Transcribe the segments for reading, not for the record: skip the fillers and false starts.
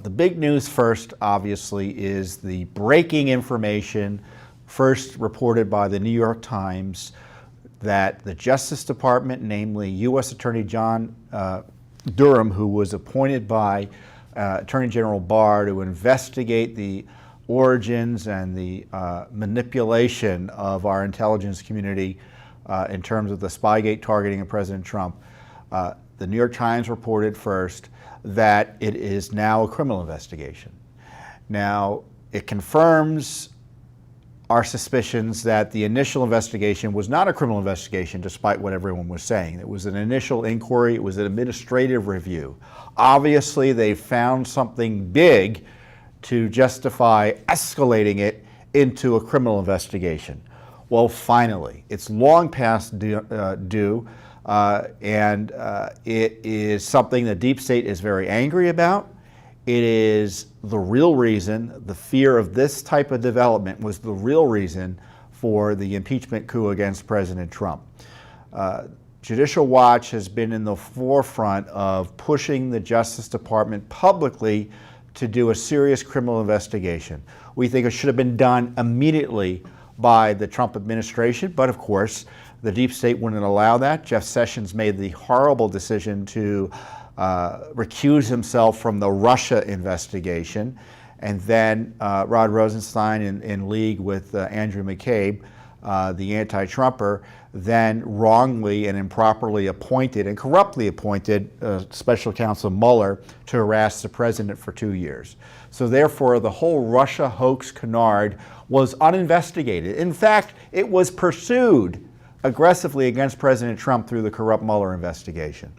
The big news first, obviously, is the breaking information first reported by the New York Times that the Justice Department, namely U.S. Attorney John Durham, who was appointed by Attorney General Barr to investigate the origins and the manipulation of our intelligence community in terms of the Spygate targeting of President Trump. The New York Times reported first that it is now a criminal investigation. Now, it confirms our suspicions that the initial investigation was not a criminal investigation, despite what everyone was saying. It was an initial inquiry, it was an administrative review. Obviously, they found something big to justify escalating it into a criminal investigation. Well, finally, it's long past due, and it is something the deep state is very angry about. It is the real reason, the fear of this type of development was the real reason for the impeachment coup against President Trump. Judicial Watch has been in the forefront of pushing the Justice Department publicly to do a serious criminal investigation. We think it should have been done immediately by the Trump administration, but of course, the deep state wouldn't allow that. Jeff Sessions made the horrible decision to recuse himself from the Russia investigation. And then Rod Rosenstein, in league with Andrew McCabe, the anti-Trumper, then wrongly and improperly appointed and corruptly appointed Special Counsel Mueller to harass the president for 2 years. So therefore, the whole Russia hoax canard was uninvestigated. In fact, it was pursued aggressively against President Trump through the corrupt Mueller investigation.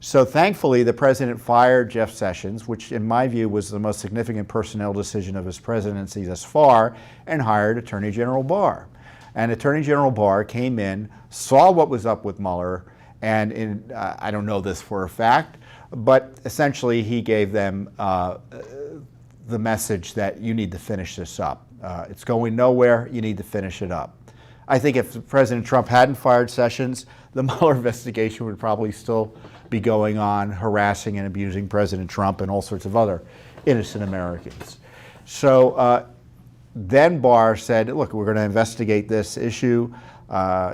So thankfully, the president fired Jeff Sessions, which in my view was the most significant personnel decision of his presidency thus far, and hired Attorney General Barr. And Attorney General Barr came in, saw what was up with Mueller, and I don't know this for a fact, but essentially he gave them the message that you need to finish this up. It's going nowhere, you need to finish it up. I think if President Trump hadn't fired Sessions, the Mueller investigation would probably still be going on, harassing and abusing President Trump and all sorts of other innocent Americans. So then Barr said, look, we're going to investigate this issue.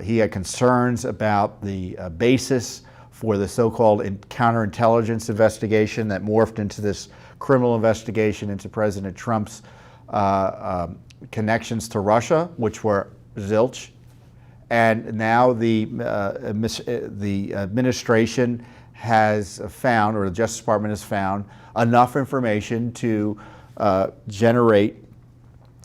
He had concerns about the basis for the so-called counterintelligence investigation that morphed into this criminal investigation into President Trump's connections to Russia, which were zilch. And now the administration has found, or the Justice Department has found, enough information to generate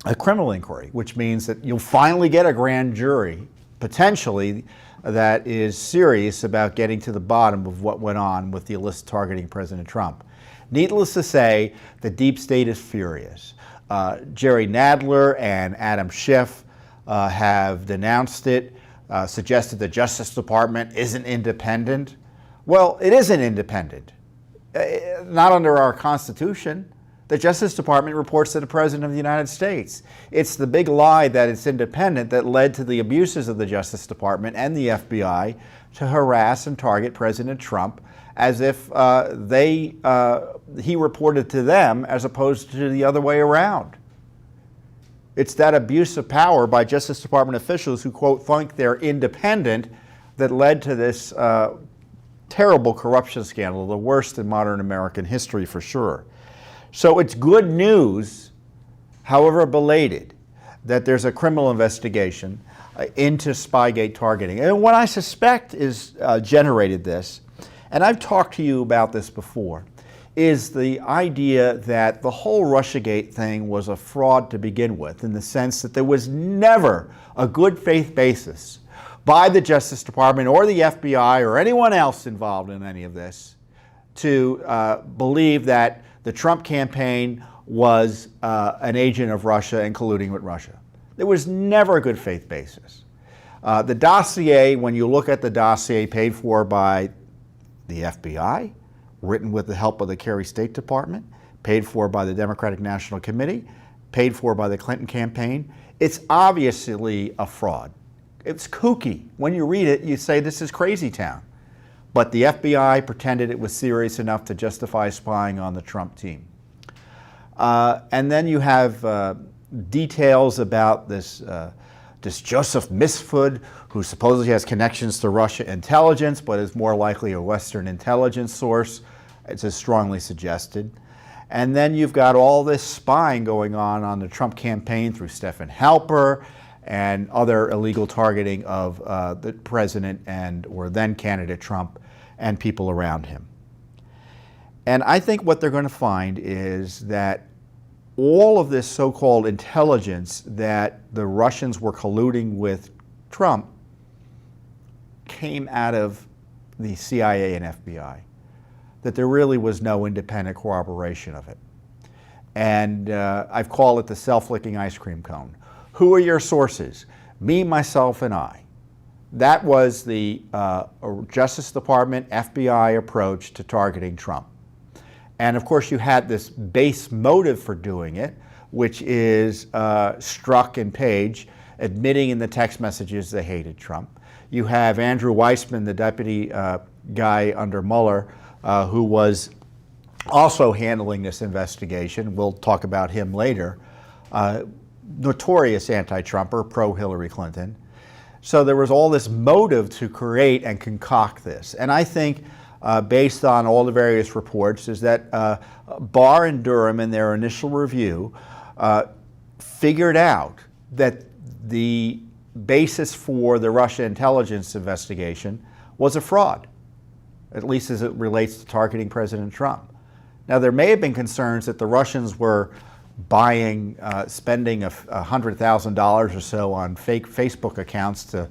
a criminal inquiry, which means that you'll finally get a grand jury, potentially, that is serious about getting to the bottom of what went on with the illicit targeting President Trump. Needless to say, the deep state is furious. Jerry Nadler and Adam Schiff have denounced it, suggested the Justice Department isn't independent. Well, it isn't independent. Not under our Constitution. The Justice Department reports to the President of the United States. It's the big lie that it's independent that led to the abuses of the Justice Department and the FBI to harass and target President Trump as if he reported to them as opposed to the other way around. It's that abuse of power by Justice Department officials who, quote, think they're independent that led to this terrible corruption scandal, the worst in modern American history for sure. So it's good news, however belated, that there's a criminal investigation into Spygate targeting. And what I suspect is generated this, and I've talked to you about this before, is the idea that the whole Russiagate thing was a fraud to begin with, in the sense that there was never a good faith basis by the Justice Department or the FBI or anyone else involved in any of this to believe that the Trump campaign was an agent of Russia and colluding with Russia. There was never a good faith basis. The dossier, when you look at the dossier paid for by the FBI, written with the help of the Kerry State Department, paid for by the Democratic National Committee, paid for by the Clinton campaign, it's obviously a fraud. It's kooky. When you read it, you say this is crazy town. But the FBI pretended it was serious enough to justify spying on the Trump team. And then you have details about this Joseph Misfud, who supposedly has connections to Russia intelligence, but is more likely a Western intelligence source. It's as strongly suggested. And then you've got all this spying going on the Trump campaign through Stephen Halper and other illegal targeting of the president or then candidate Trump and people around him. And I think what they're going to find is that all of this so-called intelligence that the Russians were colluding with Trump came out of the CIA and FBI, that there really was no independent corroboration of it. And I've called it the self-licking ice cream cone. Who are your sources? Me, myself, and I. That was the Justice Department, FBI approach to targeting Trump. And of course, you had this base motive for doing it, which is Strzok and Page admitting in the text messages they hated Trump. You have Andrew Weissman, the deputy guy under Mueller, who was also handling this investigation. We'll talk about him later. Notorious anti-Trumper, pro-Hillary Clinton. So there was all this motive to create and concoct this. And I think, based on all the various reports, is that Barr and Durham, in their initial review, figured out that the basis for the Russia intelligence investigation was a fraud, at least as it relates to targeting President Trump. Now, there may have been concerns that the Russians were spending $100,000 or so on fake Facebook accounts to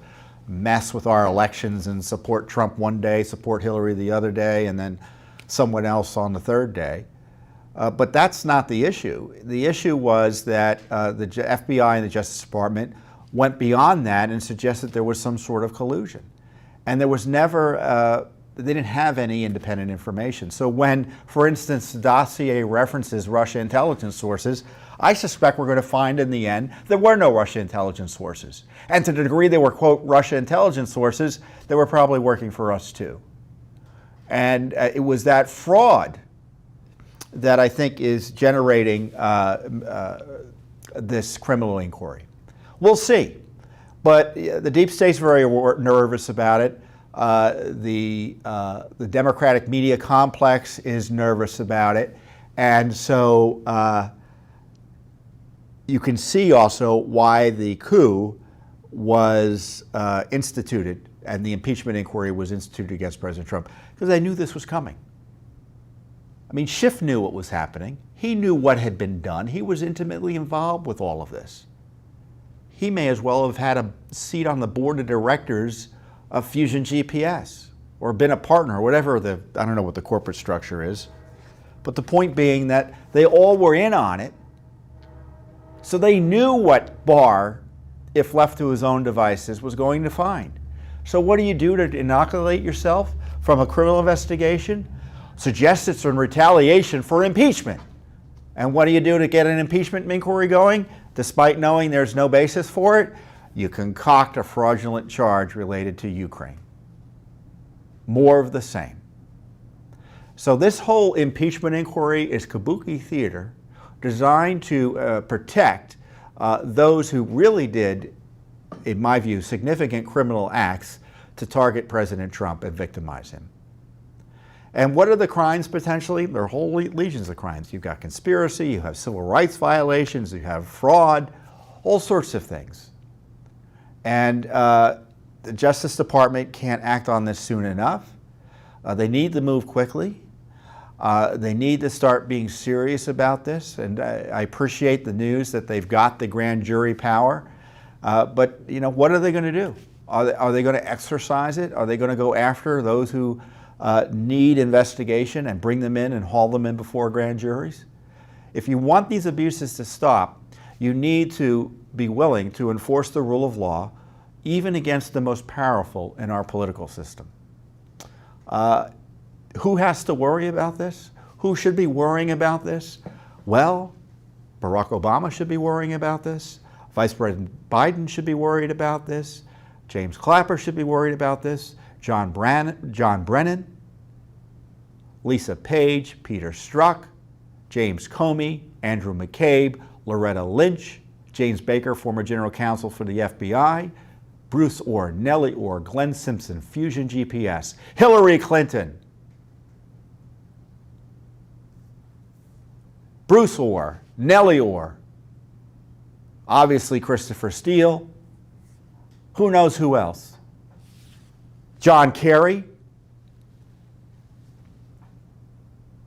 mess with our elections and support Trump one day, support Hillary the other day, and then someone else on the third day. But that's not the issue. The issue was that the FBI and the Justice Department went beyond that and suggested there was some sort of collusion. And there was never, they didn't have any independent information. So when, for instance, the Dossier references Russia intelligence sources, I suspect we're going to find in the end there were no Russia intelligence sources. And to the degree they were, quote, Russia intelligence sources, they were probably working for us too. And it was that fraud that I think is generating this criminal inquiry. We'll see. But the deep state's very nervous about it. The Democratic media complex is nervous about it. And so you can see also why the coup was instituted and the impeachment inquiry was instituted against President Trump, because they knew this was coming. I mean, Schiff knew what was happening. He knew what had been done. He was intimately involved with all of this. He may as well have had a seat on the board of directors of Fusion GPS or been a partner or whatever I don't know what the corporate structure is. But the point being that they all were in on it. So they knew what Barr, if left to his own devices, was going to find. So what do you do to inoculate yourself from a criminal investigation? Suggest it's in retaliation for impeachment. And what do you do to get an impeachment inquiry going? Despite knowing there's no basis for it, you concoct a fraudulent charge related to Ukraine. More of the same. So this whole impeachment inquiry is kabuki theater designed to protect those who really did, in my view, significant criminal acts to target President Trump and victimize him. And what are the crimes potentially? There are whole legions of crimes. You've got conspiracy, you have civil rights violations, you have fraud, all sorts of things. And the Justice Department can't act on this soon enough. They need to move quickly. They need to start being serious about this. And I appreciate the news that they've got the grand jury power. But you know, what are they going to do? Are they going to exercise it? Are they going to go after those who need investigation and bring them in and haul them in before grand juries? If you want these abuses to stop, you need to be willing to enforce the rule of law, even against the most powerful in our political system. Who has to worry about this? Who should be worrying about this? Well, Barack Obama should be worrying about this. Vice President Biden should be worried about this. James Clapper should be worried about this. John Brennan, Lisa Page, Peter Strzok, James Comey, Andrew McCabe, Loretta Lynch, James Baker, former general counsel for the FBI, Bruce Orr, Nellie Orr, Glenn Simpson, Fusion GPS, Hillary Clinton, Bruce Orr, Nellie Orr, obviously Christopher Steele, who knows who else? John Kerry.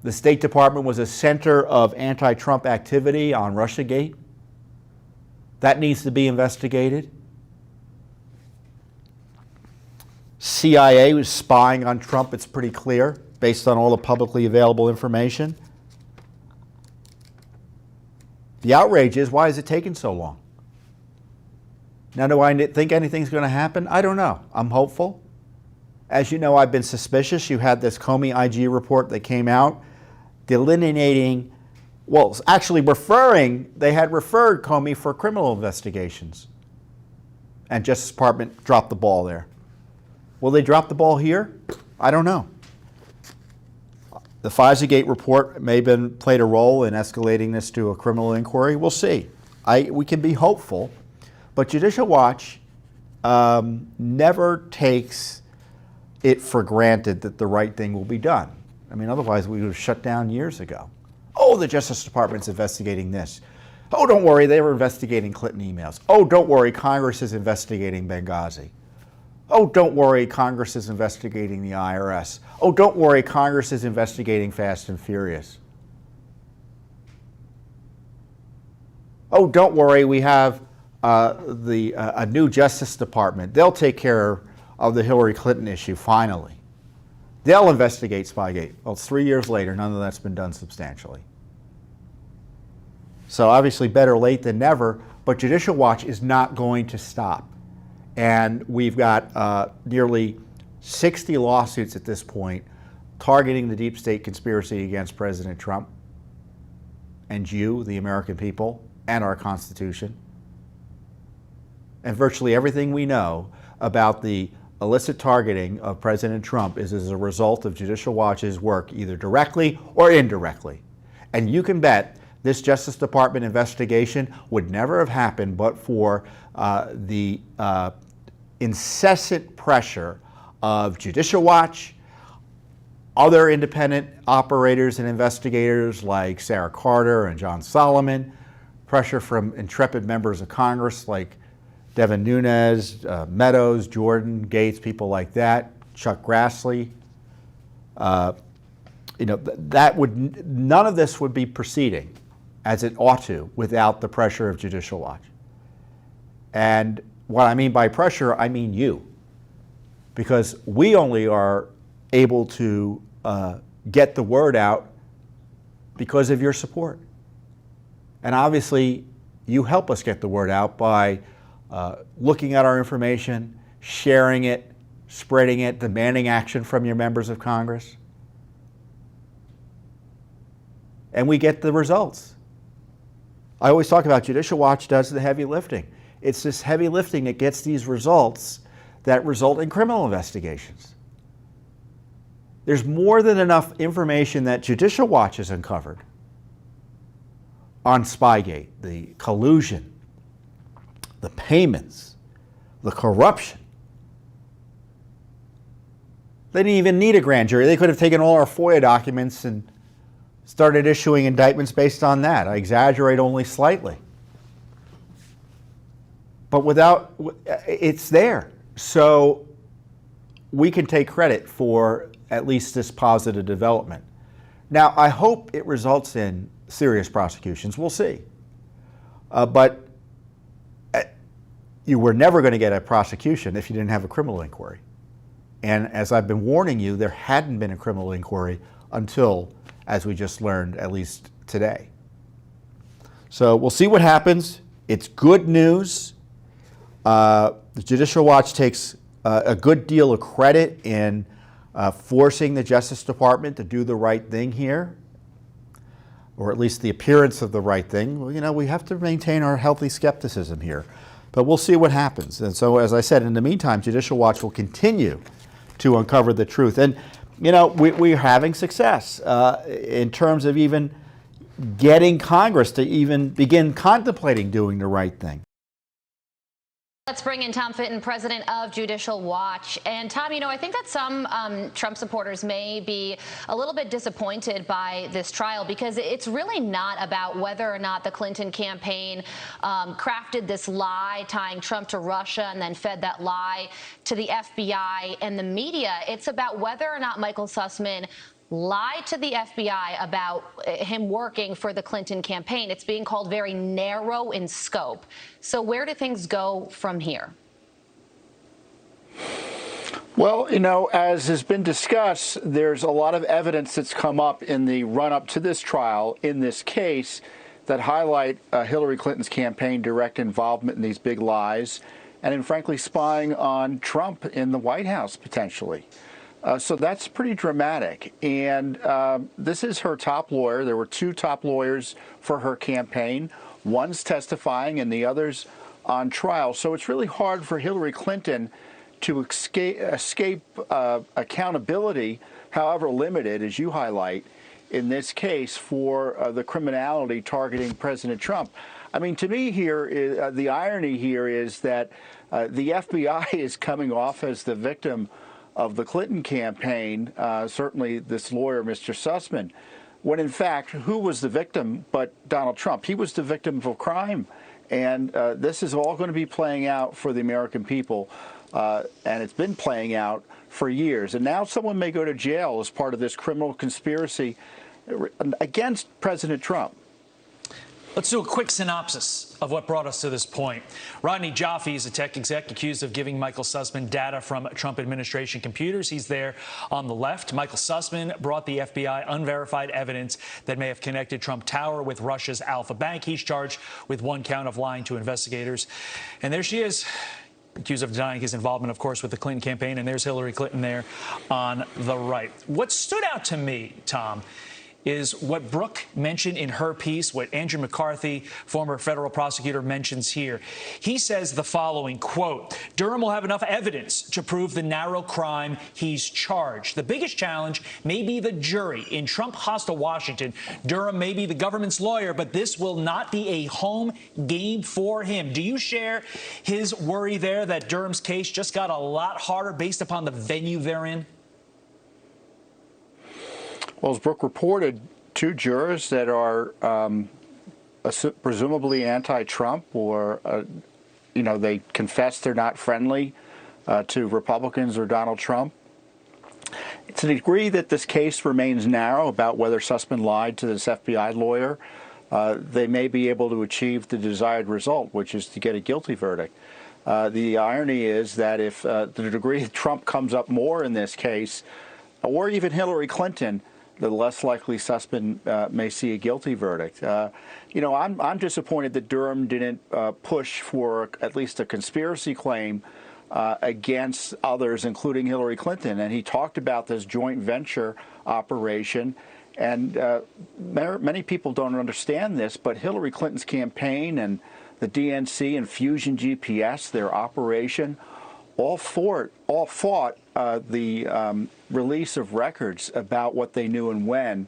The State Department was a center of anti-Trump activity on Russiagate. That needs to be investigated. CIA was spying on Trump, it's pretty clear, based on all the publicly available information. The outrage is, why is it taking so long? Now, do I think anything's going to happen? I don't know. I'm hopeful. As you know, I've been suspicious. You had this Comey IG report that came out delineating, well, actually they had referred Comey for criminal investigations. And Justice Department dropped the ball there. Will they drop the ball here? I don't know. The FISA-Gate report may have played a role in escalating this to a criminal inquiry. We'll see. We can be hopeful, but Judicial Watch never takes it for granted that the right thing will be done. I mean, otherwise we would have shut down years ago. Oh, the Justice Department's investigating this. Oh, don't worry, they were investigating Clinton emails. Oh, don't worry, Congress is investigating Benghazi. Oh, don't worry, Congress is investigating the IRS. Oh, don't worry, Congress is investigating Fast and Furious. Oh, don't worry, we have a new Justice Department. They'll take care of the Hillary Clinton issue, finally. They'll investigate Spygate. Well, it's 3 years later, none of that's been done substantially. So obviously better late than never, but Judicial Watch is not going to stop. And we've got nearly 60 lawsuits at this point targeting the deep state conspiracy against President Trump and you, the American people, and our Constitution. And virtually everything we know about the illicit targeting of President Trump is as a result of Judicial Watch's work, either directly or indirectly. And you can bet this Justice Department investigation would never have happened but for the incessant pressure of Judicial Watch, other independent operators and investigators like Sarah Carter and John Solomon, pressure from intrepid members of Congress like Devin Nunes, Meadows, Jordan, Gates, people like that, Chuck Grassley. None of this would be proceeding as it ought to without the pressure of Judicial Watch. And what I mean by pressure, I mean you. Because we only are able to get the word out because of your support. And obviously, you help us get the word out by looking at our information, sharing it, spreading it, demanding action from your members of Congress. And we get the results. I always talk about Judicial Watch does the heavy lifting. It's this heavy lifting that gets these results that result in criminal investigations. There's more than enough information that Judicial Watch has uncovered on Spygate, the collusion, the payments, the corruption. They didn't even need a grand jury. They could have taken all our FOIA documents and started issuing indictments based on that. I exaggerate only slightly. But it's there. So we can take credit for at least this positive development. Now, I hope it results in serious prosecutions. We'll see. But you were never going to get a prosecution if you didn't have a criminal inquiry. And as I've been warning you, there hadn't been a criminal inquiry until, as we just learned, at least today. So we'll see what happens. It's good news. The Judicial Watch takes a good deal of credit in forcing the Justice Department to do the right thing here, or at least the appearance of the right thing. Well, we have to maintain our healthy skepticism here, but we'll see what happens. And so, as I said, in the meantime, Judicial Watch will continue to uncover the truth. And, we're having success in terms of even getting Congress to even begin contemplating doing the right thing. Let's bring in Tom Fitton, president of Judicial Watch. And Tom, I think that some Trump supporters may be a little bit disappointed by this trial because it's really not about whether or not the Clinton campaign crafted this lie tying Trump to Russia and then fed that lie to the FBI and the media. It's about whether or not Michael Sussman lied to the FBI about him working for the Clinton campaign. It's being called very narrow in scope. So where do things go from here? Well, as has been discussed, there's a lot of evidence that's come up in the run-up to this trial in this case that highlight Hillary Clinton's campaign direct involvement in these big lies and in, frankly, spying on Trump in the White House, potentially. So that's pretty dramatic. And this is her top lawyer. There were two top lawyers for her campaign. One's testifying and the other's on trial. So it's really hard for Hillary Clinton to escape accountability, however limited, as you highlight, in this case for the criminality targeting President Trump. I mean, to me here, the irony here is that the FBI is coming off as the victim of the Clinton campaign, certainly this lawyer, Mr. Sussman, when in fact, who was the victim but Donald Trump? He was the victim of a crime. And this is all going to be playing out for the American people. And it's been playing out for years. And now someone may go to jail as part of this criminal conspiracy against President Trump. Let's do a quick synopsis of what brought us to this point. Rodney Jaffe is a tech exec accused of giving Michael Sussman data from Trump administration computers. He's there on the left. Michael Sussman brought the FBI unverified evidence that may have connected Trump Tower with Russia's Alpha Bank. He's charged with one count of lying to investigators. And there she is, accused of denying his involvement, of course, with the Clinton campaign. And there's Hillary Clinton there on the right. What stood out to me, Tom, is what Brooke mentioned in her piece, what Andrew McCarthy, former federal prosecutor, mentions here. He says the following, quote, Durham will have enough evidence to prove the narrow crime he's charged. The biggest challenge may be the jury. In Trump hostile Washington, Durham may be the government's lawyer, but this will not be a home game for him. Do you share his worry there that Durham's case just got a lot harder based upon the venue they're in? Well, as Brooke reported, two jurors that are presumably anti-Trump or, they confess they're not friendly to Republicans or Donald Trump. To the degree that this case remains narrow about whether Sussman lied to this FBI lawyer, they may be able to achieve the desired result, which is to get a guilty verdict. The irony is that if the degree Trump comes up more in this case, or even Hillary Clinton, the less likely Sussman may see a guilty verdict. I'm disappointed that Durham didn't push for at least a conspiracy claim against others, including Hillary Clinton. And he talked about this joint venture operation. And many people don't understand this, but Hillary Clinton's campaign and the DNC and Fusion GPS, their operation, all fought the release of records about what they knew and when,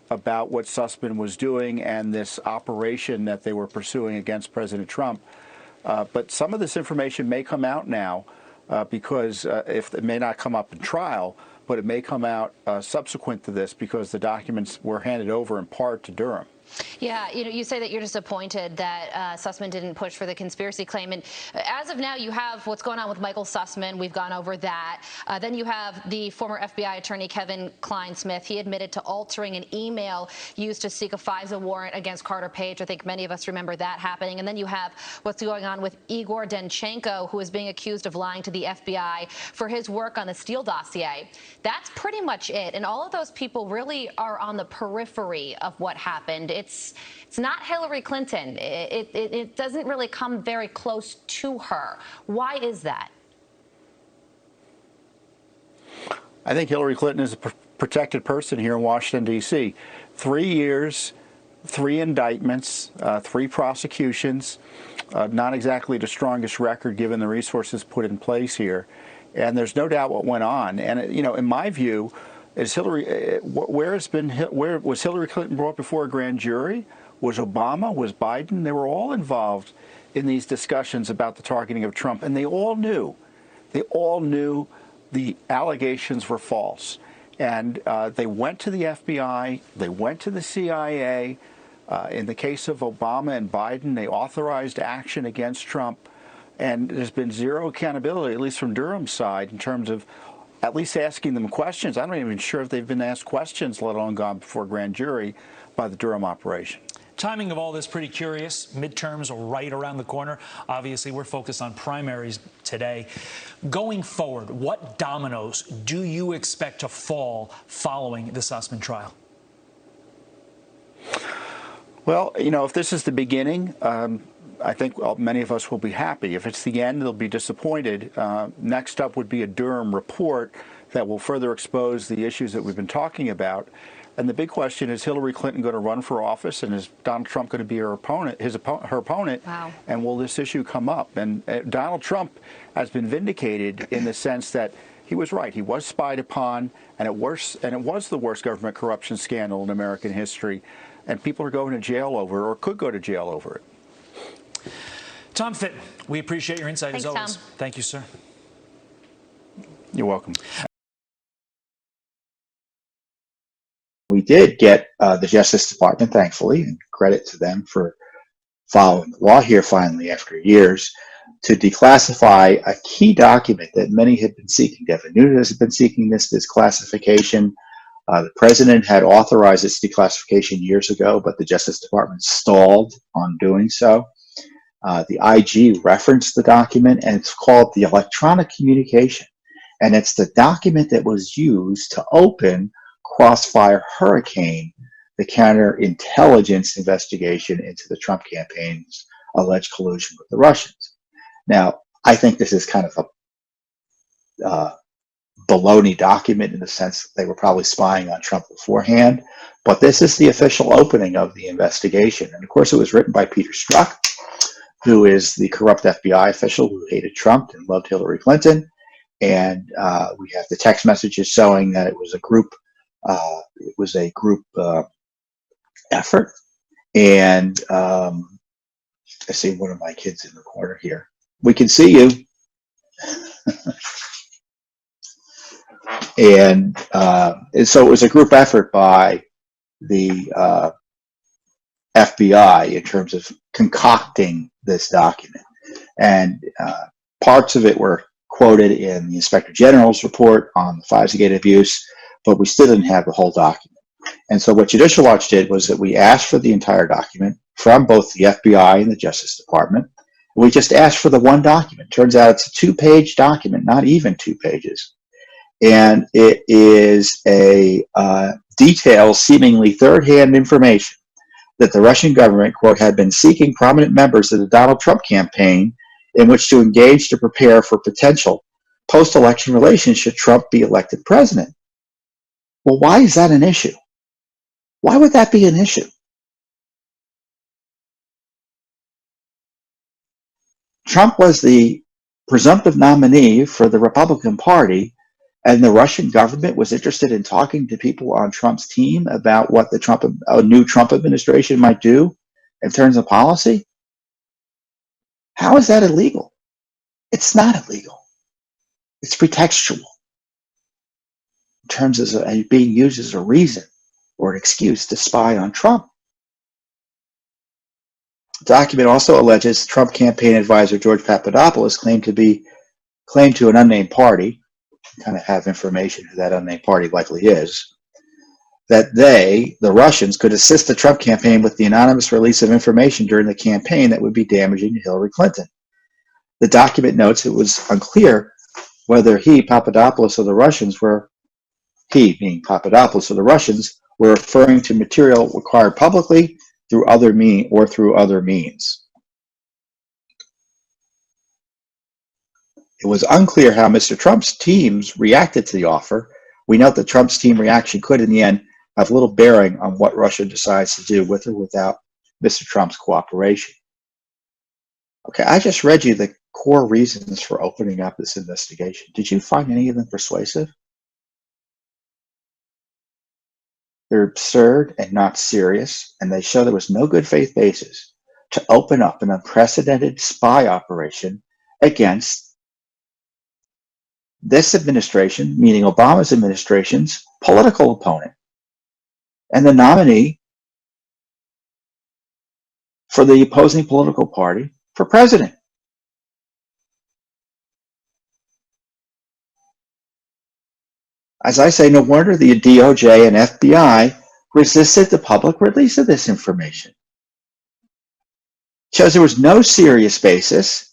about what Sussman was doing and this operation that they were pursuing against President Trump. But some of this information may come out now because if it may not come up in trial, but it may come out subsequent to this because the documents were handed over in part to Durham. Yeah, you say that you're disappointed that Sussman didn't push for the conspiracy claim. And as of now, you have what's going on with Michael Sussman. We've gone over that. Then you have the former FBI attorney, Kevin Klein-Smith. He admitted to altering an email used to seek a FISA warrant against Carter Page. I think many of us remember that happening. And then you have what's going on with Igor Danchenko, who is being accused of lying to the FBI for his work on the Steele dossier. That's pretty much it. And all of those people really are on the periphery of what happened. It's not Hillary Clinton. It doesn't really come very close to her. Why is that? I think Hillary Clinton is a protected person here in Washington, D.C. 3 years, 3 indictments, 3 prosecutions, not exactly the strongest record given the resources put in place here. And there's no doubt what went on. And, in my view, Is Hillary? Where was Hillary Clinton brought before a grand jury? Was Obama? Was Biden? They were all involved in these discussions about the targeting of Trump, and they all knew. They all knew the allegations were false, and they went to the FBI. They went to the CIA. In the case of Obama and Biden, they authorized action against Trump, and there's been zero accountability, at least from Durham's side, in terms of at least asking them questions. I'm not even sure if they've been asked questions, let alone gone before a grand jury by the Durham operation. Timing of all this pretty curious. Midterms are right around the corner. Obviously, we're focused on primaries today. Going forward, what dominoes do you expect to fall following the Sussman trial? Well, if this is the beginning, I think many of us will be happy. If it's the end, they'll be disappointed. Next up would be a Durham report that will further expose the issues that we've been talking about. And the big question is Hillary Clinton going to run for office, and is Donald Trump going to be her opponent? Wow. And will this issue come up? And Donald Trump has been vindicated in the sense that he was right. He was spied upon, and it was the worst government corruption scandal in American history. And people are going to jail over it, or could go to jail over it. Tom Fitton, we appreciate your insight Thanks, as always. Tom. Thank you, sir. You're welcome. We did get the Justice Department, thankfully, and credit to them for following the law here finally after years, to declassify a key document that many had been seeking. Devin Nunes had been seeking this declassification. The president had authorized its declassification years ago, but the Justice Department stalled on doing so. The IG referenced the document, and it's called the Electronic Communication. And it's the document that was used to open Crossfire Hurricane, the counterintelligence investigation into the Trump campaign's alleged collusion with the Russians. Now, I think this is kind of a baloney document in the sense that they were probably spying on Trump beforehand, but this is the official opening of the investigation. And of course, it was written by Peter Strzok, who is the corrupt FBI official who hated Trump and loved Hillary Clinton. And we have the text messages showing that it was a group effort. And I see one of my kids in the corner here. We can see you. And so it was a group effort by the FBI in terms of concocting this document. And parts of it were quoted in the Inspector General's report on the FISA abuse, but we still didn't have the whole document. And so what Judicial Watch did was that we asked for the entire document from both the FBI and the Justice Department. We just asked for the one document. Turns out it's a two-page document, not even 2 pages. And it is a details seemingly third-hand information that the Russian government, quote, had been seeking prominent members of the Donald Trump campaign in which to engage to prepare for potential post-election relations should Trump be elected president. Well, why is that an issue? Why would that be an issue? Trump was the presumptive nominee for the Republican Party, and the Russian government was interested in talking to people on Trump's team about what the new Trump administration might do in terms of policy. How is that illegal? It's not illegal. It's pretextual in terms of being used as a reason or an excuse to spy on Trump. The document also alleges Trump campaign advisor George Papadopoulos claimed to an unnamed party, kind of have information who that unnamed party likely is, that the Russians, could assist the Trump campaign with the anonymous release of information during the campaign that would be damaging to Hillary Clinton. The document notes it was unclear whether Papadopoulos, or the Russians were, he being Papadopoulos or the Russians, were referring to material acquired publicly through other means. It was unclear how Mr. Trump's teams reacted to the offer. We note that Trump's team reaction could, in the end, have little bearing on what Russia decides to do with or without Mr. Trump's cooperation. Okay, I just read you the core reasons for opening up this investigation. Did you find any of them persuasive? They're absurd and not serious, and they show there was no good faith basis to open up an unprecedented spy operation against this administration, meaning Obama's administration's political opponent and the nominee for the opposing political party for president. As I say, no wonder the DOJ and FBI resisted the public release of this information. It shows there was no serious basis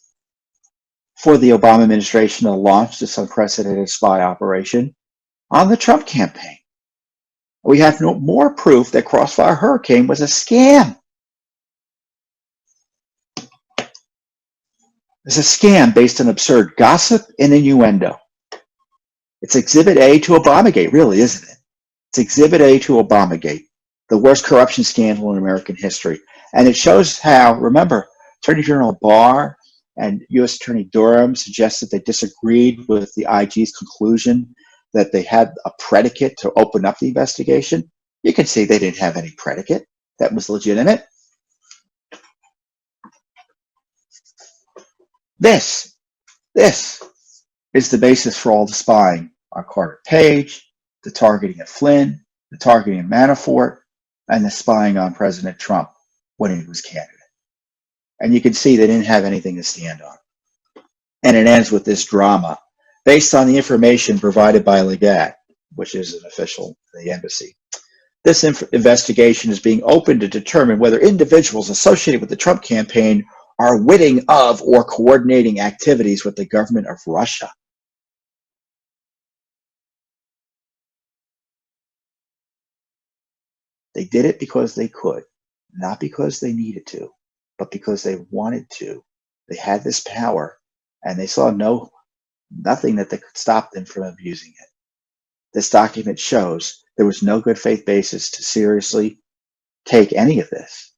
for the Obama administration to launch this unprecedented spy operation on the Trump campaign. We have no more proof that Crossfire Hurricane was a scam. It's a scam based on absurd gossip and innuendo. It's Exhibit A to Obamagate, really, isn't it? It's Exhibit A to Obamagate, the worst corruption scandal in American history. And it shows how, remember, Attorney General Barr and U.S. Attorney Durham suggested they disagreed with the IG's conclusion that they had a predicate to open up the investigation. You can see they didn't have any predicate that was legitimate. This is the basis for all the spying on Carter Page, the targeting of Flynn, the targeting of Manafort, and the spying on President Trump when he was candidate. And you can see they didn't have anything to stand on. And it ends with this drama based on the information provided by Legat, which is an official of the embassy. This investigation is being opened to determine whether individuals associated with the Trump campaign are witting of or coordinating activities with the government of Russia. They did it because they could, not because they needed to, but because they wanted to. They had this power, and they saw nothing that could stop them from abusing it. This document shows there was no good faith basis to seriously take any of this.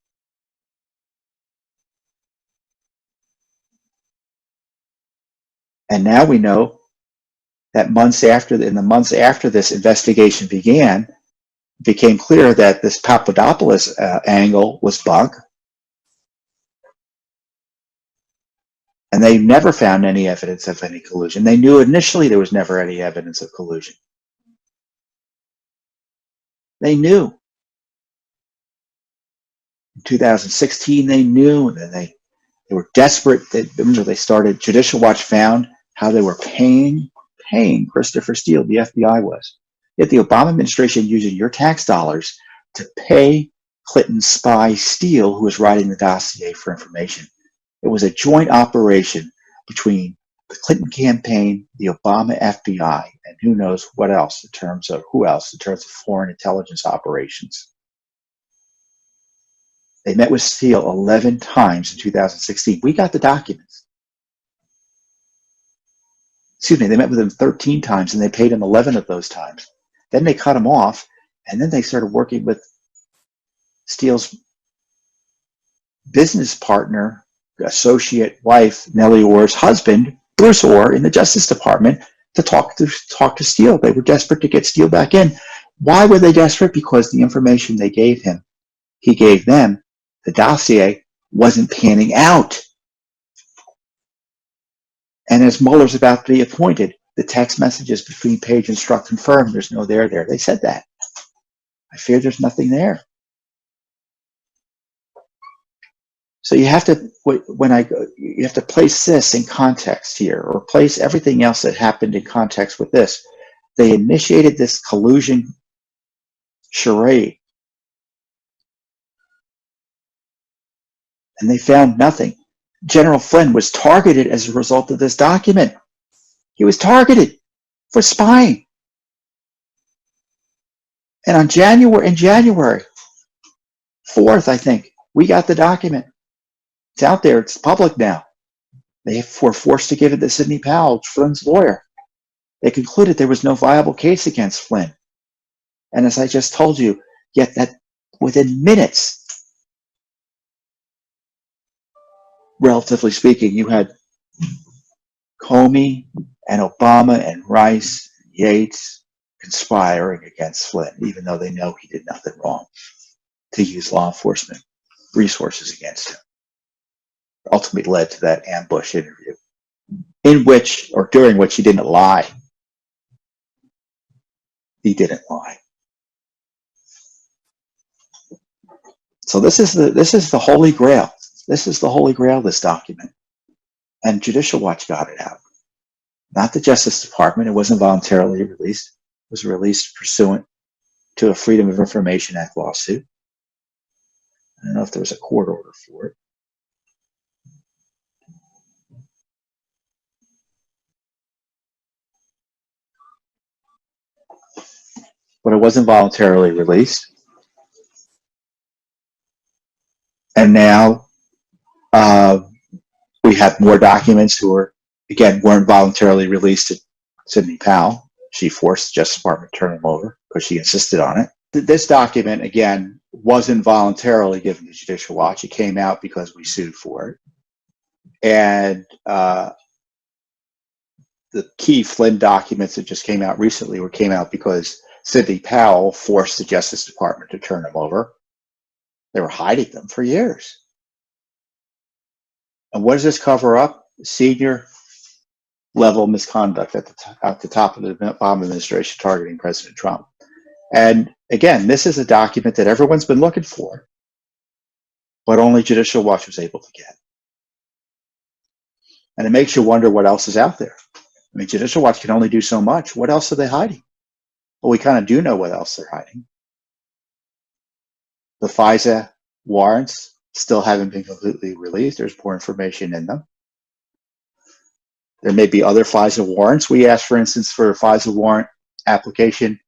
And now we know that in the months after this investigation began, it became clear that this Papadopoulos angle was bunk. And they never found any evidence of any collusion. They knew initially there was never any evidence of collusion. They knew. In 2016, they knew, and then they were desperate. Remember, they started, Judicial Watch found how they were paying Christopher Steele, the FBI was. Yet the Obama administration using your tax dollars to pay Clinton's spy Steele, who was writing the dossier for information. It was a joint operation between the Clinton campaign, the Obama FBI, and who knows what else in terms of foreign intelligence operations. They met with Steele 11 times in 2016. We got the documents. Excuse me, they met with him 13 times and they paid him 11 of those times. Then they cut him off, and then they started working with Steele's business partner, associate wife, Nellie Orr's husband, Bruce Orr, in the Justice Department to talk to Steele. They were desperate to get Steele back in. Why were they desperate? Because the information they gave him, he gave them, the dossier, wasn't panning out. And as Mueller's about to be appointed, the text messages between Page and Strzok confirmed there's no there there. They said that. I fear there's nothing there. So you have to, you have to place this in context here, or place everything else that happened in context with this. They initiated this collusion charade, and they found nothing. General Flynn was targeted as a result of this document. He was targeted for spying. And on January 4th, I think, we got the document. It's out there. It's public now. They were forced to give it to Sidney Powell, Flynn's lawyer. They concluded there was no viable case against Flynn. And as I just told you, yet that within minutes, relatively speaking, you had Comey and Obama and Rice, Yates, conspiring against Flynn, even though they know he did nothing wrong, to use law enforcement resources against him. Ultimately led to that ambush interview, in which, or during which, he didn't lie. He didn't lie. So this is the Holy Grail. This is the Holy Grail, this document. And Judicial Watch got it out. Not the Justice Department. It wasn't voluntarily released. It was released pursuant to a Freedom of Information Act lawsuit. I don't know if there was a court order for it. But it wasn't voluntarily released. And now we have more documents who are, again, weren't voluntarily released to Sidney Powell. She forced the Justice Department to turn them over because she insisted on it. This document, again, wasn't voluntarily given to Judicial Watch. It came out because we sued for it. And the key Flynn documents that just came out recently came out because Sidney Powell forced the Justice Department to turn them over. They were hiding them for years. And what does this cover up? Senior level misconduct at the top of the Obama administration targeting President Trump. And again, this is a document that everyone's been looking for, but only Judicial Watch was able to get. And it makes you wonder what else is out there. I mean, Judicial Watch can only do so much. What else are they hiding? Well, we kind of do know what else they're hiding. The FISA warrants still haven't been completely released. There's more information in them. There may be other FISA warrants. We asked, for instance, for a FISA warrant application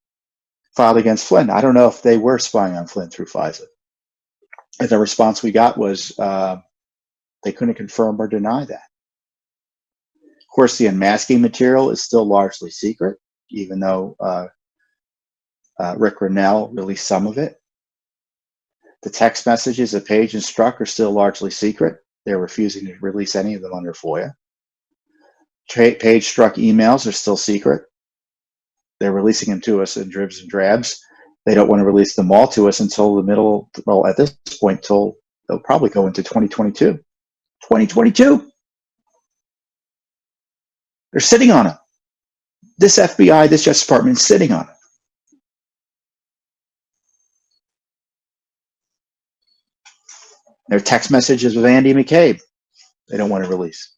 filed against Flynn. I don't know if they were spying on Flynn through FISA. And the response we got was they couldn't confirm or deny that. Of course, the unmasking material is still largely secret, even though Rick Rennell released some of it. The text messages that Page and Strzok are still largely secret. They're refusing to release any of them under FOIA. Page Strzok emails are still secret. They're releasing them to us in dribs and drabs. They don't want to release them all to us until the middle, well, at this point, till they'll probably go into 2022. 2022! They're sitting on them. This FBI, this Justice Department is sitting on them. Their text messages with Andy McCabe, they don't want to release.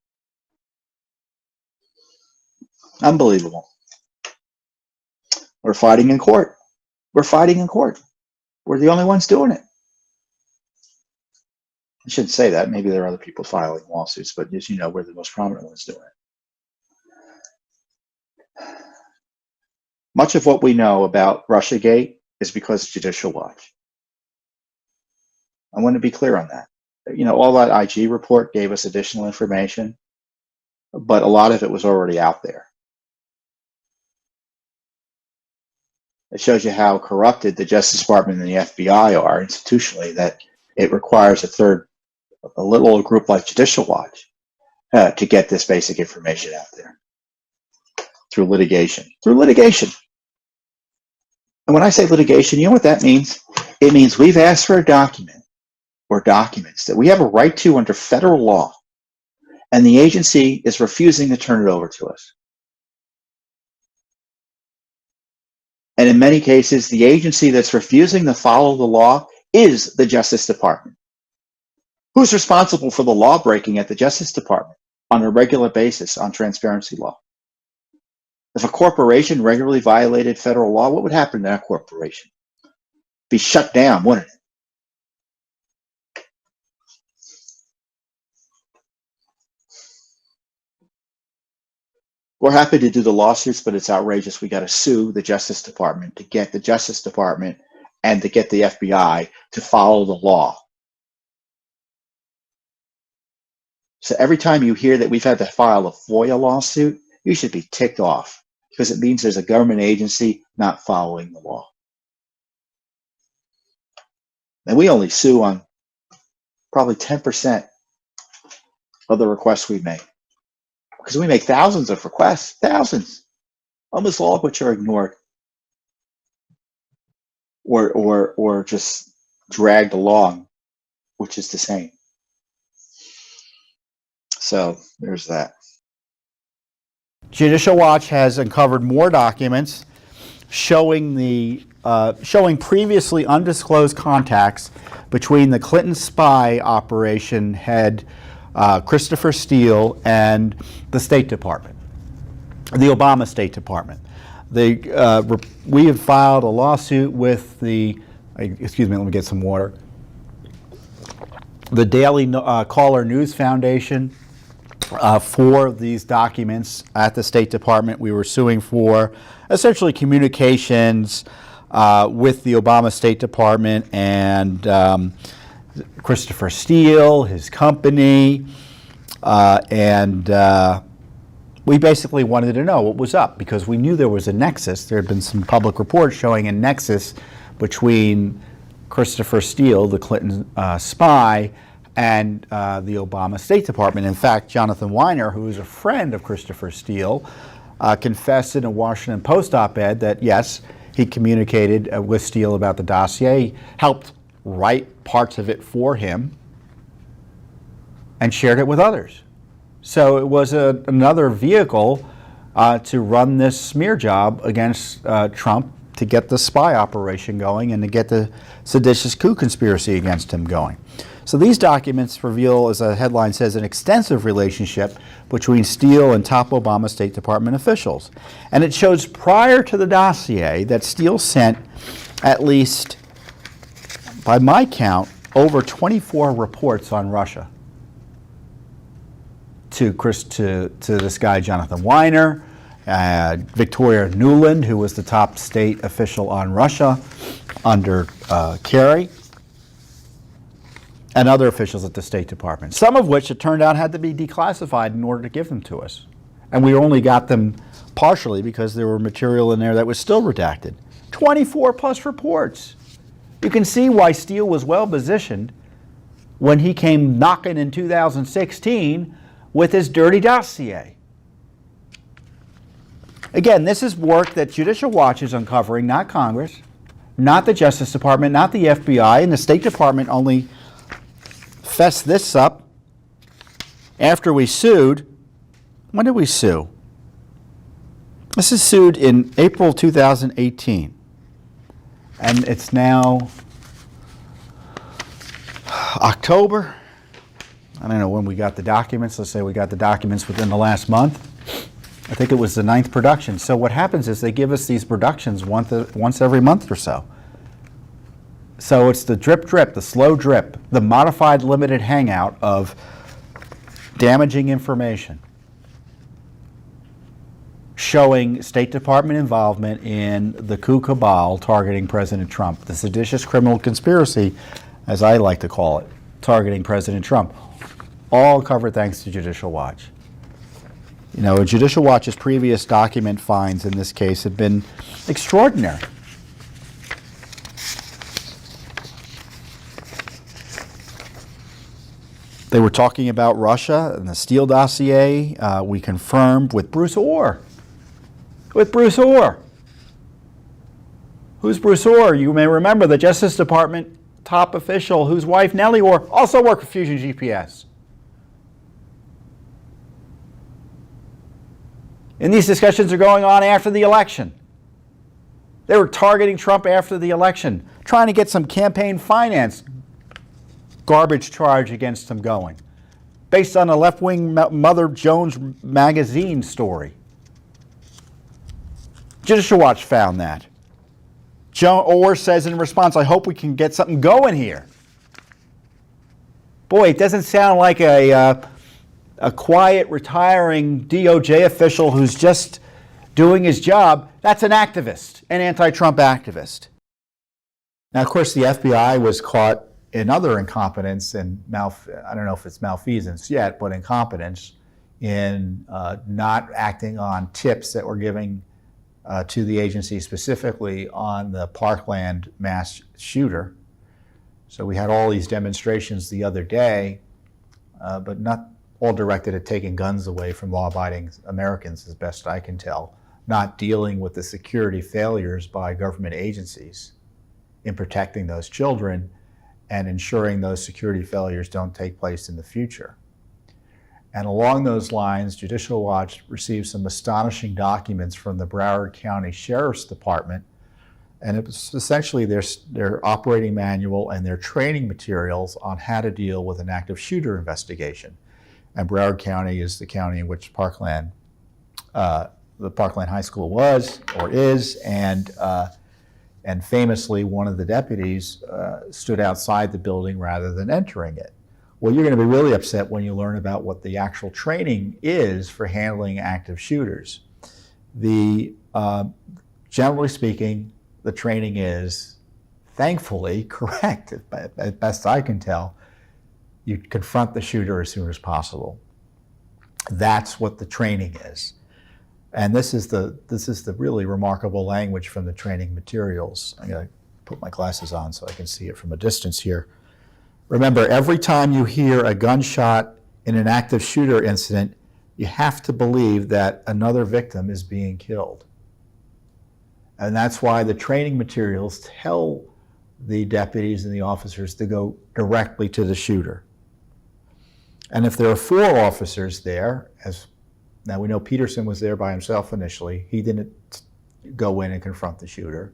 Unbelievable. We're fighting in court. We're fighting in court. We're the only ones doing it. I shouldn't say that. Maybe there are other people filing lawsuits, but as you know, we're the most prominent ones doing it. Much of what we know about Russiagate is because of Judicial Watch. I want to be clear on that. You know, all that IG report gave us additional information, but a lot of it was already out there. It shows you how corrupted the Justice Department and the FBI are institutionally, that it requires a little group like Judicial Watch to get this basic information out there through litigation. Through litigation. And when I say litigation, you know what that means? It means we've asked for a document or documents that we have a right to under federal law, and the agency is refusing to turn it over to us. And in many cases, the agency that's refusing to follow the law is the Justice Department. Who's responsible for the law breaking at the Justice Department on a regular basis on transparency law? If a corporation regularly violated federal law, what would happen to that corporation? Be shut down, wouldn't it? We're happy to do the lawsuits, but it's outrageous. We got to sue the Justice Department to get the Justice Department and to get the FBI to follow the law. So every time you hear that we've had to file a FOIA lawsuit, you should be ticked off, because it means there's a government agency not following the law. And we only sue on probably 10% of the requests we make, because we make thousands of requests, thousands, almost all of which are ignored. or just dragged along, which is the same. So there's that. Judicial Watch has uncovered more documents showing previously undisclosed contacts between the Clinton spy operation head Christopher Steele and the State Department, the Obama State Department. We have filed a lawsuit with the, excuse me, let me get some water, the Daily Caller News Foundation for these documents at the State Department. We were suing for essentially communications with the Obama State Department and Christopher Steele, his company, and we basically wanted to know what was up because we knew there was a nexus. There had been some public reports showing a nexus between Christopher Steele, the Clinton spy, and the Obama State Department. In fact, Jonathan Weiner, who is a friend of Christopher Steele, confessed in a Washington Post op-ed that, yes, he communicated with Steele about the dossier, helped write parts of it for him, and shared it with others. So it was another vehicle to run this smear job against Trump to get the spy operation going and to get the seditious coup conspiracy against him going. So these documents reveal, as a headline says, an extensive relationship between Steele and top Obama State Department officials. And it shows prior to the dossier that Steele sent at least, by my count, over 24 reports on Russia to this guy, Jonathan Weiner, Victoria Nuland, who was the top state official on Russia under Kerry, and other officials at the State Department, some of which it turned out had to be declassified in order to give them to us. And we only got them partially because there were material in there that was still redacted. 24 plus reports. You can see why Steele was well positioned when he came knocking in 2016 with his dirty dossier. Again, this is work that Judicial Watch is uncovering, not Congress, not the Justice Department, not the FBI, and the State Department only fessed this up after we sued. When did we sue? This is sued in April 2018. And it's now October. I don't know when we got the documents. Let's say we got the documents within the last month. I think it was the 9th production. So what happens is they give us these productions once every month or so. So it's the drip drip, the slow drip, the modified limited hangout of damaging information showing State Department involvement in the coup cabal targeting President Trump, the seditious criminal conspiracy, as I like to call it, targeting President Trump. All covered thanks to Judicial Watch. You know, Judicial Watch's previous document finds in this case have been extraordinary. They were talking about Russia and the Steele dossier. We confirmed with Bruce Orr. With Bruce Orr. Who's Bruce Orr? You may remember the Justice Department top official whose wife, Nellie Orr, also worked for Fusion GPS. And these discussions are going on after the election. They were targeting Trump after the election, trying to get some campaign finance garbage charge against him going, based on a left-wing Mother Jones magazine story. Judicial Watch found that. Orr says in response, I hope we can get something going here. Boy, it doesn't sound like a quiet, retiring DOJ official who's just doing his job. That's an activist, an anti-Trump activist. Now, of course, the FBI was caught in other incompetence and I don't know if it's malfeasance yet, but incompetence in not acting on tips that were giving to the agency specifically on the Parkland mass shooter. So we had all these demonstrations the other day, but not all directed at taking guns away from law-abiding Americans, as best I can tell, not dealing with the security failures by government agencies in protecting those children and ensuring those security failures don't take place in the future. And along those lines, Judicial Watch received some astonishing documents from the Broward County Sheriff's Department, and it was essentially their operating manual and their training materials on how to deal with an active shooter investigation. And Broward County is the county in which Parkland, the Parkland High School was or is, and famously one of the deputies stood outside the building rather than entering it. Well, you're going to be really upset when you learn about what the actual training is for handling active shooters. Generally speaking, the training is, thankfully, correct, as best I can tell. You confront the shooter as soon as possible. That's what the training is. And this is the really remarkable language from the training materials. I'm going to put my glasses on so I can see it from a distance here. Remember, every time you hear a gunshot in an active shooter incident, you have to believe that another victim is being killed. And that's why the training materials tell the deputies and the officers to go directly to the shooter. And if there are 4 officers there, now we know Peterson was there by himself initially, he didn't go in and confront the shooter.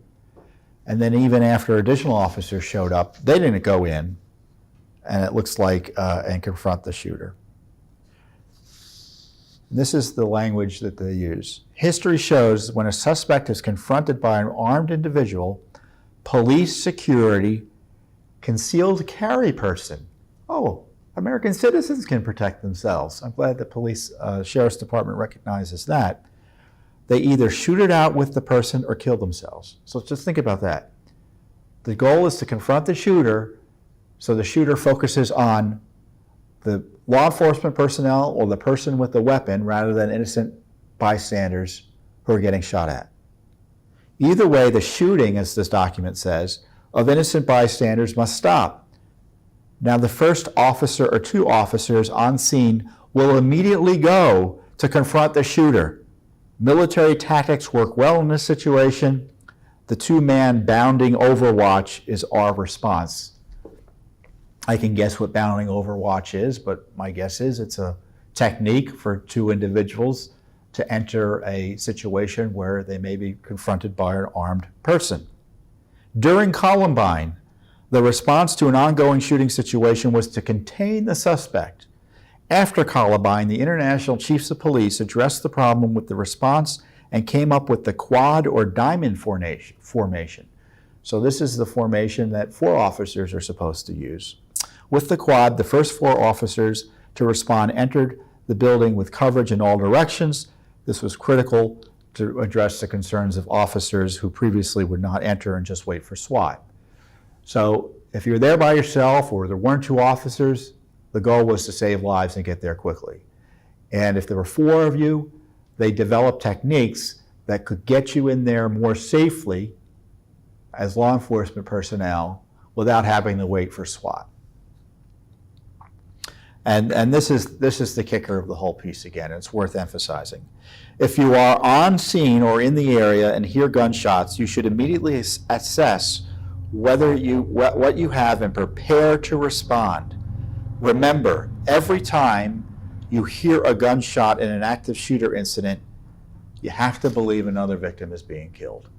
And then even after additional officers showed up, they didn't go in, and it looks like, and confront the shooter. This is the language that they use. History shows when a suspect is confronted by an armed individual, police, security, concealed carry person. Oh, American citizens can protect themselves. I'm glad the police, sheriff's department recognizes that. They either shoot it out with the person or kill themselves. So just think about that. The goal is to confront the shooter, so the shooter focuses on the law enforcement personnel or the person with the weapon rather than innocent bystanders who are getting shot at. Either way, the shooting, as this document says, of innocent bystanders must stop. Now, the first officer or 2 officers on scene will immediately go to confront the shooter. Military tactics work well in this situation. The 2-man bounding overwatch is our response. I can guess what bounding overwatch is, but my guess is it's a technique for 2 individuals to enter a situation where they may be confronted by an armed person. During Columbine, the response to an ongoing shooting situation was to contain the suspect. After Columbine, the International Chiefs of Police addressed the problem with the response and came up with the quad or diamond formation. So this is the formation that 4 officers are supposed to use. With the quad, the first 4 officers to respond entered the building with coverage in all directions. This was critical to address the concerns of officers who previously would not enter and just wait for SWAT. So if you're there by yourself or there weren't 2 officers, the goal was to save lives and get there quickly. And if there were 4 of you, they developed techniques that could get you in there more safely as law enforcement personnel without having to wait for SWAT. And this is the kicker of the whole piece again, and it's worth emphasizing. If you are on scene or in the area and hear gunshots, you should immediately assess what you have and prepare to respond. Remember, every time you hear a gunshot in an active shooter incident, you have to believe another victim is being killed.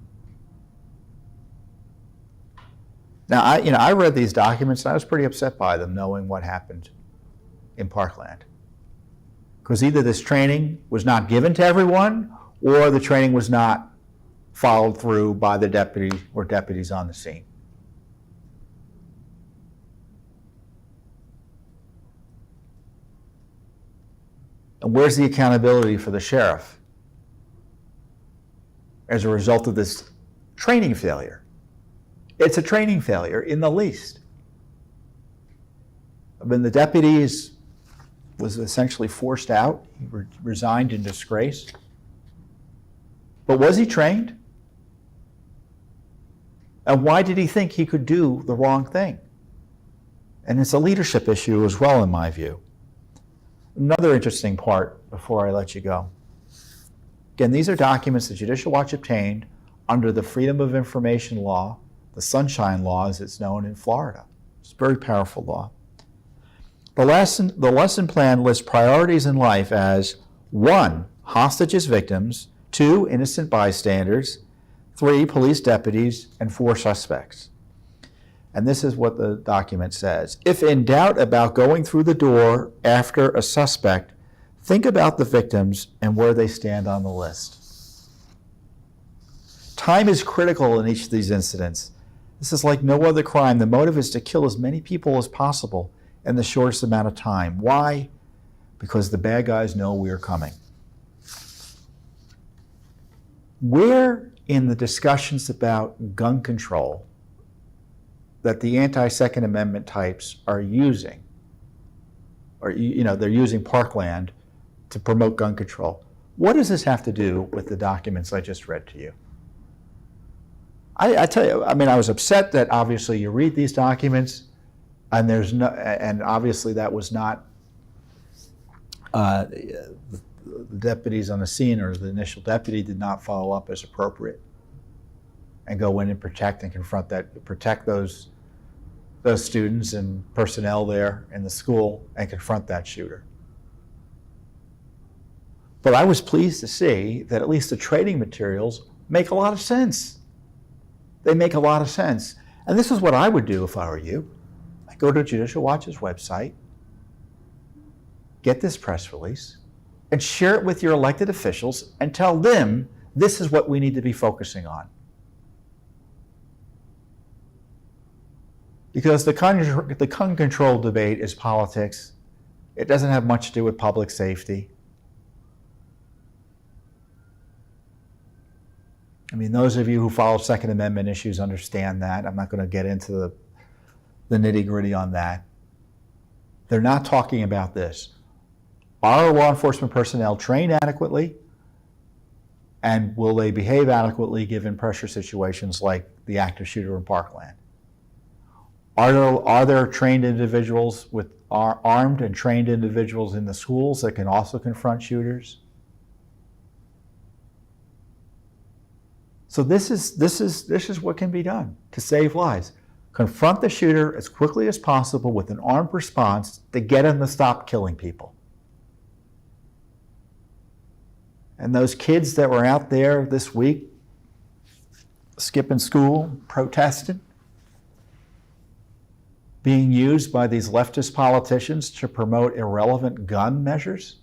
Now, I read these documents and I was pretty upset by them, knowing what happened in Parkland. Because either this training was not given to everyone, or the training was not followed through by the deputy or deputies on the scene. And where's the accountability for the sheriff as a result of this training failure? It's a training failure in the least. I mean, the deputies was essentially forced out. He resigned in disgrace. But was he trained? And why did he think he could do the wrong thing? And it's a leadership issue as well, in my view. Another interesting part before I let you go. Again, these are documents that Judicial Watch obtained under the Freedom of Information law the Sunshine Law, as it's known in Florida. It's a very powerful law. The lesson plan lists priorities in life as 1, hostages victims, 2, innocent bystanders, 3, police deputies, and 4, suspects. And this is what the document says. If in doubt about going through the door after a suspect, think about the victims and where they stand on the list. Time is critical in each of these incidents. This is like no other crime. The motive is to kill as many people as possible in the shortest amount of time. Why? Because the bad guys know we're coming. Where in the discussions about gun control that the anti-Second Amendment types are using, or they're using parkland to promote gun control, what does this have to do with the documents I just read to you? I tell you, I mean, I was upset that obviously you read these documents and obviously that was not the deputies on the scene, or the initial deputy did not follow up as appropriate and go in and protect and protect those students and personnel there in the school and confront that shooter. But I was pleased to see that at least the training materials make a lot of sense. They make a lot of sense. And this is what I would do if I were you. I'd go to Judicial Watch's website, get this press release, and share it with your elected officials and tell them this is what we need to be focusing on. Because the gun control debate is politics. It doesn't have much to do with public safety. I mean, those of you who follow Second Amendment issues understand that. I'm not going to get into the nitty-gritty on that. They're not talking about this. Are law enforcement personnel trained adequately? And will they behave adequately given pressure situations like the active shooter in Parkland? Are there trained individuals armed and trained individuals in the schools that can also confront shooters? So this is what can be done to save lives. Confront the shooter as quickly as possible with an armed response to get him to stop killing people. And those kids that were out there this week skipping school, protesting, being used by these leftist politicians to promote irrelevant gun measures,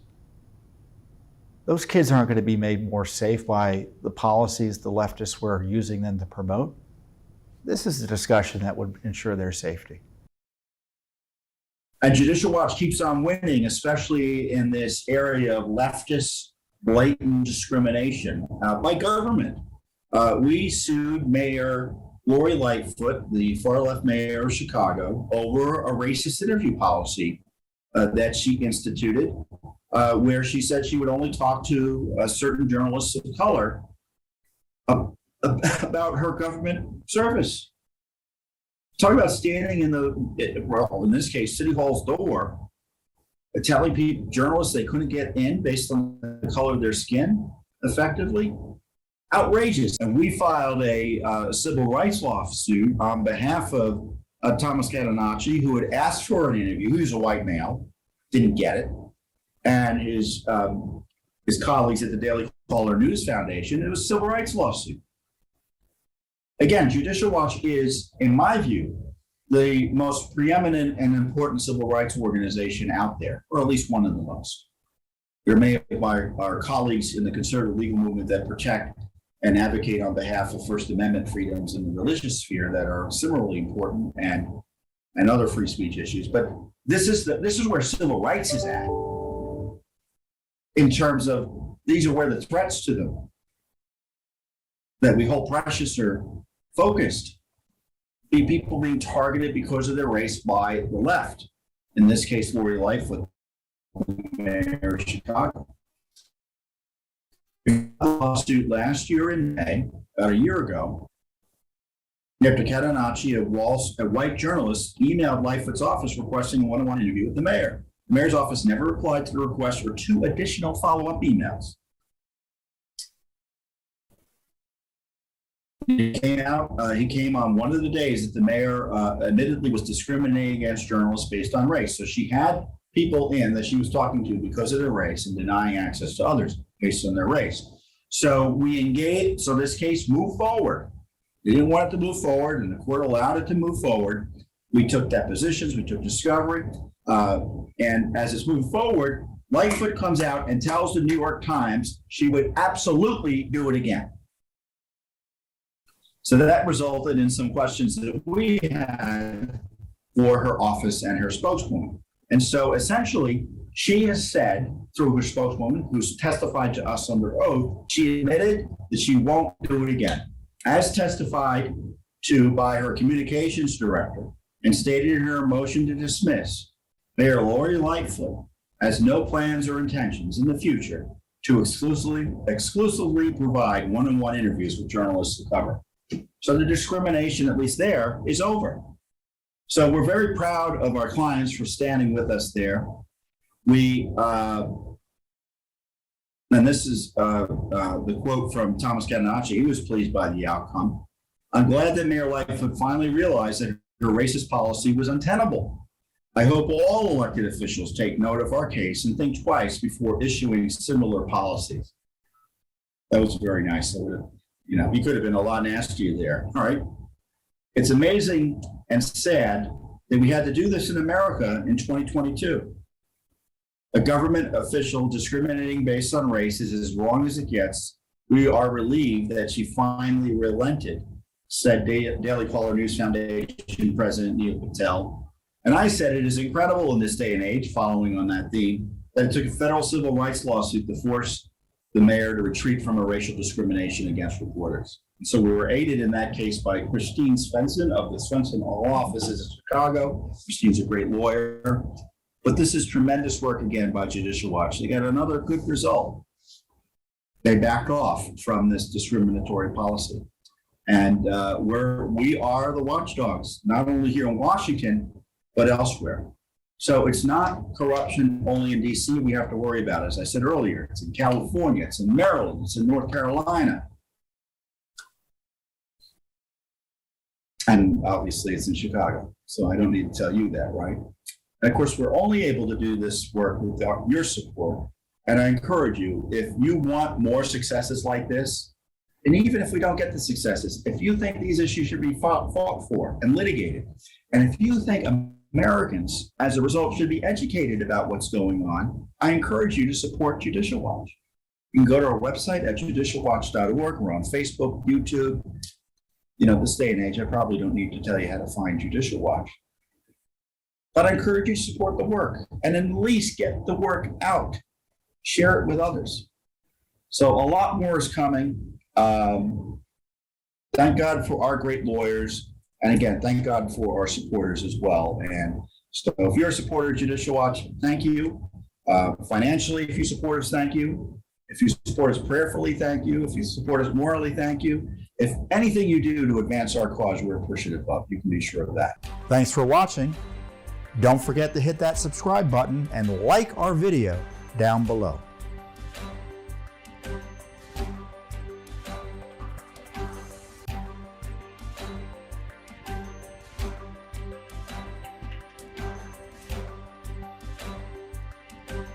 those kids aren't going to be made more safe by the policies the leftists were using them to promote. This is a discussion that would ensure their safety. And Judicial Watch keeps on winning, especially in this area of leftist blatant discrimination by government. We sued Mayor Lori Lightfoot, the far-left mayor of Chicago, over a racist interview policy that she instituted, where she said she would only talk to certain journalists of color about her government service. Talk about standing in this case, City Hall's door, telling people, journalists, they couldn't get in based on the color of their skin effectively. Outrageous. And we filed a civil rights lawsuit on behalf of Thomas Catanacci, who had asked for an interview. He was a white male, didn't get it. And his colleagues at the Daily Caller News Foundation, it was a civil rights lawsuit. Again, Judicial Watch is, in my view, the most preeminent and important civil rights organization out there, or at least one of the most. They're made by our colleagues in the conservative legal movement that protect and advocate on behalf of First Amendment freedoms in the religious sphere that are similarly important, and other free speech issues. But this is where civil rights is at, in terms of these are where the threats to them that we hold precious are focused. Be people being targeted because of their race by the left. In this case, Lori Lightfoot, Mayor of Chicago. A lawsuit last year in May, about a year ago, after Catanacci, a white journalist, emailed Lightfoot's office requesting a one-on-one interview with the mayor. The mayor's office never replied to the request for 2 additional follow-up emails. He came on one of the days that the mayor admittedly was discriminating against journalists based on race. So she had people in that she was talking to because of their race and denying access to others based on their race. So we engaged, so this case moved forward. They didn't want it to move forward, and the court allowed it to move forward. We took depositions, we took discovery, and as it's moved forward, Lightfoot comes out and tells the New York Times she would absolutely do it again. So that resulted in some questions that we had for her office and her spokeswoman. And so essentially, she has said through her spokeswoman, who's testified to us under oath, she admitted that she won't do it again, as testified to by her communications director and stated in her motion to dismiss. Mayor Lori Lightfoot has no plans or intentions in the future to exclusively provide one-on-one interviews with journalists to cover. So the discrimination, at least there, is over. So we're very proud of our clients for standing with us there. We, and this is the quote from Thomas Catenacci. He was pleased by the outcome. I'm glad that Mayor Lightfoot finally realized that her racist policy was untenable. I hope all elected officials take note of our case and think twice before issuing similar policies. That was very nice. You know, he could have been a lot nastier there. All right. It's amazing and sad that we had to do this in America in 2022. A government official discriminating based on race is as wrong as it gets. We are relieved that she finally relented, said Daily Caller News Foundation President Neil Patel. And I said it is incredible in this day and age, following on that theme, that it took a federal civil rights lawsuit to force the mayor to retreat from a racial discrimination against reporters. And so we were aided in that case by Christine Svensson of the Svensson Law Offices in Chicago. Christine's a great lawyer. But this is tremendous work again by Judicial Watch. They got another good result. They backed off from this discriminatory policy. And we are the watchdogs, not only here in Washington, but elsewhere. So it's not corruption only in DC we have to worry about. As I said earlier, it's in California, it's in Maryland, it's in North Carolina. And obviously it's in Chicago. So I don't need to tell you that, right? And of course, we're only able to do this work without your support. And I encourage you, if you want more successes like this, and even if we don't get the successes, if you think these issues should be fought for and litigated, and if you think Americans, as a result, should be educated about what's going on, I encourage you to support Judicial Watch. You can go to our website at judicialwatch.org. We're on Facebook, YouTube. You know, this day and age, I probably don't need to tell you how to find Judicial Watch. But I encourage you to support the work and at least get the work out. Share it with others. So a lot more is coming. Thank God for our great lawyers. And again, thank God for our supporters as well. And so if you're a supporter of Judicial Watch, thank you. Financially, if you support us, thank you. If you support us prayerfully, thank you. If you support us morally, thank you. If anything you do to advance our cause, we're appreciative of. You can be sure of that. Thanks for watching. Don't forget to hit that subscribe button and like our video down below.